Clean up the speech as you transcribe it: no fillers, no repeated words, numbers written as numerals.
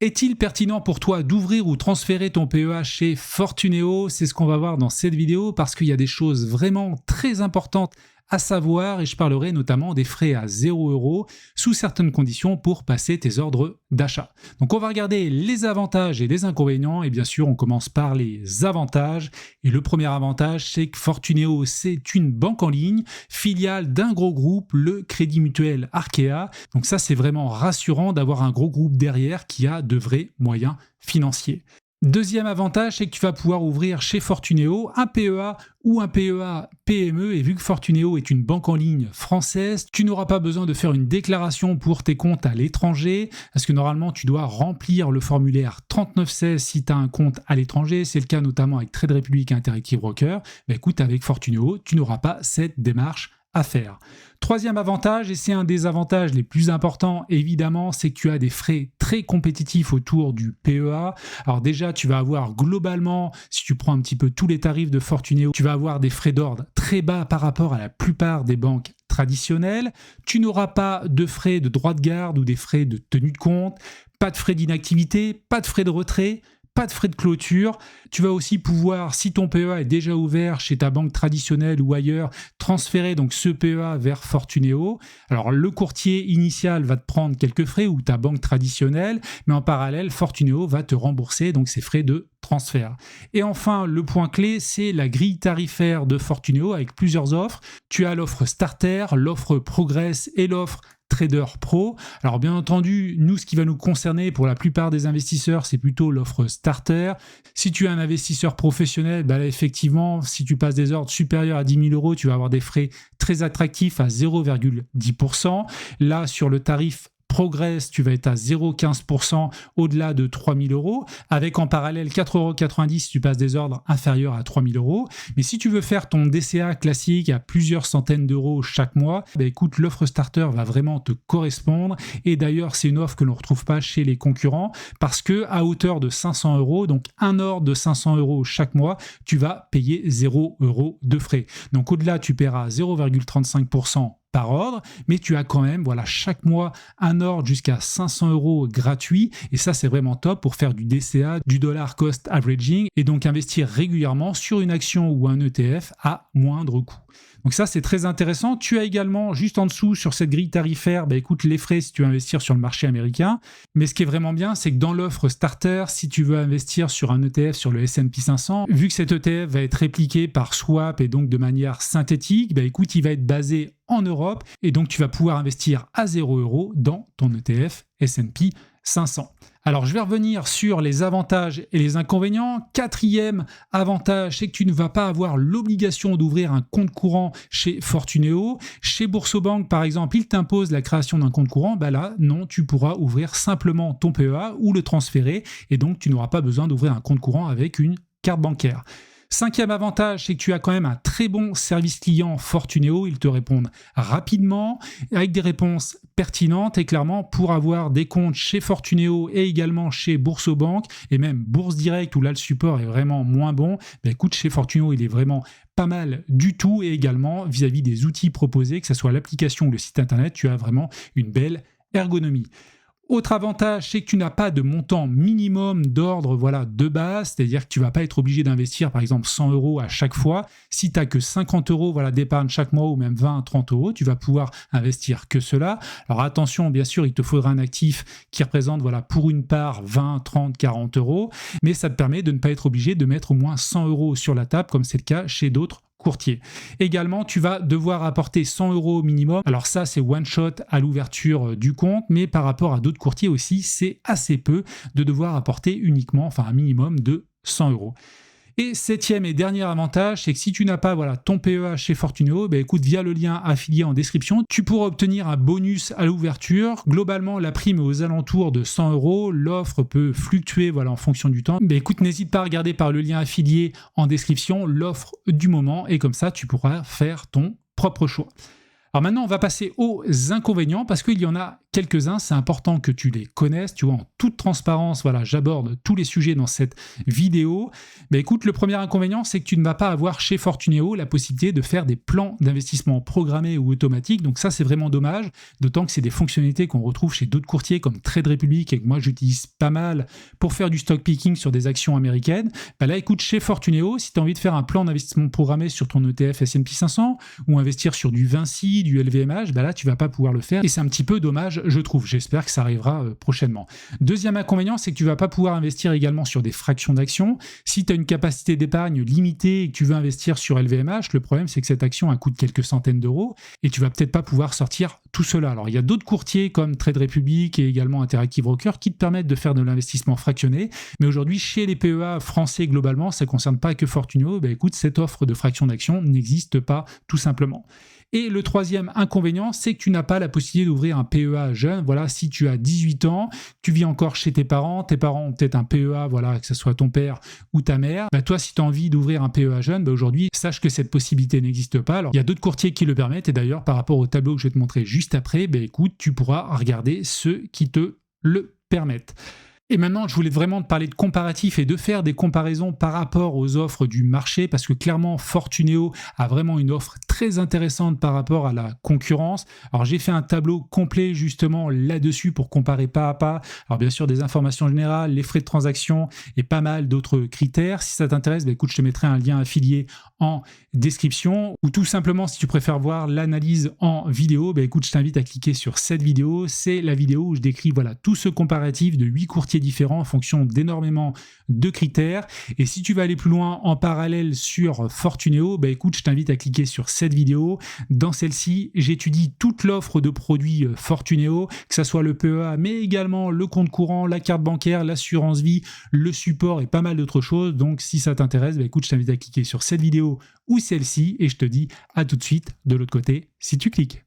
Est-il pertinent pour toi d'ouvrir ou transférer ton PEA chez Fortuneo? C'est ce qu'on va voir dans cette vidéo parce qu'il y a des choses vraiment très importantes à savoir et je parlerai notamment des frais à 0 € sous certaines conditions pour passer tes ordres d'achat. Donc on va regarder les avantages et les inconvénients et bien sûr on commence par les avantages et le premier avantage c'est que Fortuneo c'est une banque en ligne, filiale d'un gros groupe, le Crédit Mutuel Arkéa. Donc ça c'est vraiment rassurant d'avoir un gros groupe derrière qui a de vrais moyens financiers. Deuxième avantage, c'est que tu vas pouvoir ouvrir chez Fortuneo un PEA ou un PEA PME et vu que Fortuneo est une banque en ligne française, tu n'auras pas besoin de faire une déclaration pour tes comptes à l'étranger parce que normalement tu dois remplir le formulaire 3916 si tu as un compte à l'étranger, c'est le cas notamment avec Trade Republic et Interactive Brokers. Mais écoute, avec Fortuneo, tu n'auras pas cette démarche à faire. Troisième avantage, et c'est un des avantages les plus importants évidemment, c'est que tu as des frais très compétitifs autour du PEA. Alors déjà, tu vas avoir globalement, si tu prends un petit peu tous les tarifs de Fortuneo, tu vas avoir des frais d'ordre très bas par rapport à la plupart des banques traditionnelles. Tu n'auras pas de frais de droit de garde ou des frais de tenue de compte, pas de frais d'inactivité, pas de frais de retrait, pas de frais de clôture. Tu vas aussi pouvoir, si ton PEA est déjà ouvert chez ta banque traditionnelle ou ailleurs, transférer donc ce PEA vers Fortuneo. Alors le courtier initial va te prendre quelques frais ou ta banque traditionnelle, mais en parallèle, Fortuneo va te rembourser donc ces frais de transfert. Et enfin, le point clé, c'est la grille tarifaire de Fortuneo avec plusieurs offres. Tu as l'offre Starter, l'offre Progress et l'offre Trader Pro. Alors bien entendu, nous, ce qui va nous concerner pour la plupart des investisseurs, c'est plutôt l'offre Starter. Si tu es un investisseur professionnel, là, effectivement, si tu passes des ordres supérieurs à 10 000 €, tu vas avoir des frais très attractifs à 0,10%. Là, sur le tarif Progress, tu vas être à 0,15% au-delà de 3 000 €, avec en parallèle 4,90 € si tu passes des ordres inférieurs à 3 000 €. Mais si tu veux faire ton DCA classique à plusieurs centaines d'euros chaque mois, écoute, l'offre Starter va vraiment te correspondre. Et d'ailleurs, c'est une offre que l'on ne retrouve pas chez les concurrents parce que à hauteur de 500 €, donc un ordre de 500 € chaque mois, tu vas payer 0 € de frais. Donc au-delà, tu paieras 0,35% par ordre, mais tu as quand même chaque mois un ordre jusqu'à 500 € gratuit et ça c'est vraiment top pour faire du DCA, du dollar cost averaging et donc investir régulièrement sur une action ou un ETF à moindre coût. Donc ça c'est très intéressant. Tu as également juste en dessous sur cette grille tarifaire, écoute les frais si tu veux investir sur le marché américain. Mais ce qui est vraiment bien, c'est que dans l'offre Starter, si tu veux investir sur un ETF sur le S&P 500, vu que cet ETF va être répliqué par swap et donc de manière synthétique, écoute, il va être basé en Europe et donc tu vas pouvoir investir à 0 € dans ton ETF S&P 500. Alors je vais revenir sur les avantages et les inconvénients. Quatrième avantage, c'est que tu ne vas pas avoir l'obligation d'ouvrir un compte courant chez Fortuneo. Chez Boursorama par exemple, il t'impose la création d'un compte courant. Là, non, tu pourras ouvrir simplement ton PEA ou le transférer et donc tu n'auras pas besoin d'ouvrir un compte courant avec une carte bancaire. Cinquième avantage, c'est que tu as quand même un très bon service client Fortuneo. Ils te répondent rapidement, avec des réponses pertinentes. Et clairement, pour avoir des comptes chez Fortuneo et également chez Boursorama et même Bourse Direct, où là le support est vraiment moins bon, écoute, chez Fortuneo, il est vraiment pas mal du tout. Et également, vis-à-vis des outils proposés, que ce soit l'application ou le site internet, tu as vraiment une belle ergonomie. Autre avantage, c'est que tu n'as pas de montant minimum d'ordre de base, c'est-à-dire que tu ne vas pas être obligé d'investir par exemple 100 € à chaque fois. Si tu n'as que 50 € d'épargne chaque mois ou même 20 à 30 €, tu vas pouvoir investir que cela. Alors attention, bien sûr, il te faudra un actif qui représente pour une part 20, 30, 40 €, mais ça te permet de ne pas être obligé de mettre au moins 100 € sur la table comme c'est le cas chez d'autres courtier. Également, tu vas devoir apporter 100 € minimum. Alors ça, c'est one shot à l'ouverture du compte, mais par rapport à d'autres courtiers aussi, c'est assez peu de devoir apporter uniquement, un minimum de 100 €. Et septième et dernier avantage, c'est que si tu n'as pas ton PEA chez Fortuneo, écoute, via le lien affilié en description, tu pourras obtenir un bonus à l'ouverture. Globalement, la prime est aux alentours de 100 €. L'offre peut fluctuer en fonction du temps. Écoute, n'hésite pas à regarder par le lien affilié en description l'offre du moment et comme ça, tu pourras faire ton propre choix. Alors maintenant, on va passer aux inconvénients parce qu'il y en a quelques-uns, c'est important que tu les connaisses, tu vois, en toute transparence, voilà, j'aborde tous les sujets dans cette vidéo. Mais écoute, le premier inconvénient, c'est que tu ne vas pas avoir chez Fortuneo la possibilité de faire des plans d'investissement programmés ou automatiques, donc ça c'est vraiment dommage, d'autant que c'est des fonctionnalités qu'on retrouve chez d'autres courtiers comme Trade Republic et que moi j'utilise pas mal pour faire du stock picking sur des actions américaines. Bah là écoute, chez Fortuneo, si tu as envie de faire un plan d'investissement programmé sur ton ETF S&P 500 ou investir sur du Vinci, du LVMH, bah là tu vas pas pouvoir le faire et c'est un petit peu dommage, je trouve. J'espère que ça arrivera prochainement. Deuxième inconvénient, c'est que tu vas pas pouvoir investir également sur des fractions d'actions. Si tu as une capacité d'épargne limitée et que tu veux investir sur LVMH, le problème c'est que cette action a coûte quelques centaines d'euros et tu vas peut-être pas pouvoir sortir tout cela. Alors il y a d'autres courtiers comme Trade Republic et également Interactive Broker qui te permettent de faire de l'investissement fractionné, mais aujourd'hui chez les PEA français globalement, ça ne concerne pas que Fortuneo, bah écoute, cette offre de fraction d'action n'existe pas tout simplement. Et le troisième inconvénient, c'est que tu n'as pas la possibilité d'ouvrir un PEA jeune. Voilà, si tu as 18 ans, tu vis encore chez tes parents ont peut-être un PEA, voilà, que ce soit ton père ou ta mère. Bah toi, si tu as envie d'ouvrir un PEA jeune, bah aujourd'hui, sache que cette possibilité n'existe pas. Alors, il y a d'autres courtiers qui le permettent. Et d'ailleurs, par rapport au tableau que je vais te montrer juste après, bah écoute, tu pourras regarder ceux qui te le permettent. Et maintenant, je voulais vraiment te parler de comparatifs et de faire des comparaisons par rapport aux offres du marché parce que clairement, Fortuneo a vraiment une offre très intéressante par rapport à la concurrence. Alors, j'ai fait un tableau complet justement là-dessus pour comparer pas à pas. Alors, bien sûr, des informations générales, les frais de transaction et pas mal d'autres critères. Si ça t'intéresse, bah, écoute, je te mettrai un lien affilié en description ou tout simplement, si tu préfères voir l'analyse en vidéo, bah, écoute, je t'invite à cliquer sur cette vidéo. C'est la vidéo où je décris voilà, tout ce comparatif de 8 courtiers différents en fonction d'énormément de critères. Et si tu veux aller plus loin en parallèle sur Fortuneo, bah écoute, je t'invite à cliquer sur cette vidéo. Dans celle-ci, j'étudie toute l'offre de produits Fortuneo, que ce soit le PEA, mais également le compte courant, la carte bancaire, l'assurance vie, le support et pas mal d'autres choses. Donc si ça t'intéresse, bah écoute, je t'invite à cliquer sur cette vidéo ou celle-ci et je te dis à tout de suite de l'autre côté si tu cliques.